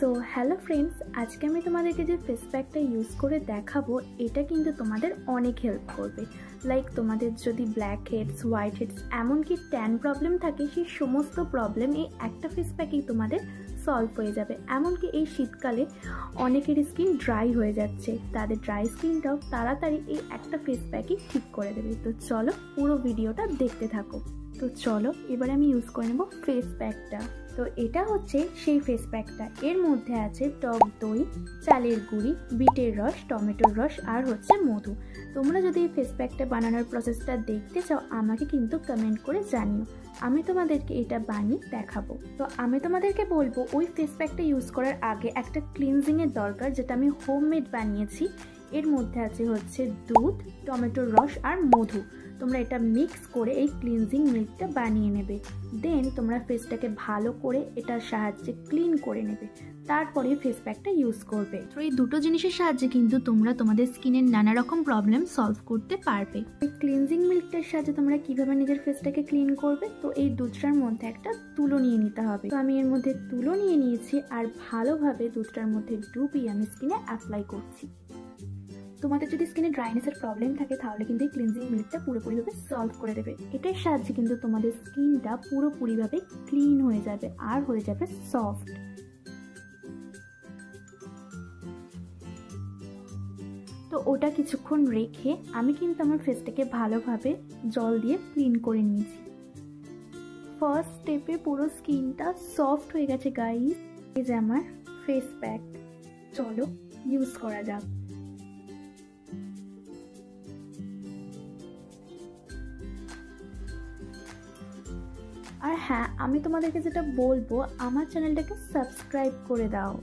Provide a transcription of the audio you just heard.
So hello friends, আজকে আমি তোমাদেরকে যে ফেস প্যাকটা ইউজ করে দেখাবো এটা কিন্তু তোমাদের অনেক হেল্প করবে। লাইক তোমাদের যদি ব্ল্যাক হেডস, হোয়াইট হেডস, এমনকি ট্যান প্রবলেম থাকে, সেই সমস্ত প্রবলেম এই একটা ফেস প্যাকেই তোমাদের সলভ হয়ে যাবে। এমনকি এই শীতকালে অনেকেরই স্কিন ড্রাই হয়ে যাচ্ছে, তাদের ড্রাই স্কিনটাও তাড়াতাড়ি এই একটা ফেস প্যাকই ঠিক করে দেবে। তো চলো পুরো ভিডিওটা দেখতে থাকো। তো চলো এবার আমি ইউজ করে নেব ফেস প্যাকটা। তো এটা হচ্ছে সেই ফেস প্যাকটা। এর মধ্যে আছে টক দই, চালের গুঁড়ি, বিটের রস, টমেটোর রস আর হচ্ছে মধু। তোমরা যদি এই ফেস প্যাকটা বানানোর প্রসেসটা দেখতে চাও আমাকে কিন্তু কমেন্ট করে জানিও, আমি তোমাদেরকে এটা বানিয়ে দেখাবো। তো আমি তোমাদেরকে বলবো ওই ফেস প্যাকটা ইউজ করার আগে একটা ক্লিনজিংয়ের দরকার, যেটা আমি হোমমেড বানিয়েছি। এর মধ্যে আছে হচ্ছে দুধ, টমেটোর রস আর মধু। তোমরা এটা মিক্স করে এই ক্লিনজিং মিল্কটা বানিয়ে নেবে। দেন তোমরা ফেসটাকে ভালো করে এটার সাহায্যে ক্লিন করে নেবে, তারপরে ফেস প্যাকটা ইউজ করবে। তো এই দুটো জিনিসের সাহায্যে কিন্তু তোমরা তোমাদের স্কিনের নানা রকম প্রবলেম সলভ করতে পারবে। এই ক্লিনজিং মিল্কটার সাহায্যে তোমরা কিভাবে নিজের ফেসটাকে ক্লিন করবে, তো এই দুধটার মধ্যে একটা তুলো নিয়ে নিতে হবে। তো আমি এর মধ্যে তুলো নিয়ে নিয়েছি আর ভালোভাবে দুধটার মধ্যে ডুবিয়ে আমি স্কিনে অ্যাপ্লাই করছি। তোমাদের যদি স্কিনে ড্রাইনেসের প্রবলেম থাকে তাহলে কিন্তু এই ক্লিনজিং মিল্কটা পুরোপুরিভাবে সলভ করে দেবে। এটার সাহায্যে কিন্তু তোমাদের স্কিনটা পুরোপুরিভাবে ক্লিন হয়ে যাবে আর হয়ে যাবে সফট। তো ওটা কিছুক্ষণ রেখে আমি কিন্তু আমার ফেসটাকে ভালোভাবে জল দিয়ে ক্লিন করে নিয়েছি। ফার্স্ট স্টেপে পুরো স্কিনটা সফট হয়ে গেছে গাইস। এই যে আমার ফেস প্যাক, চলো ইউজ করা যাক। আর হ্যাঁ, আমি তোমাদেরকে যেটা বলবো, আমার চ্যানেলটাকে সাবস্ক্রাইব করে দাও।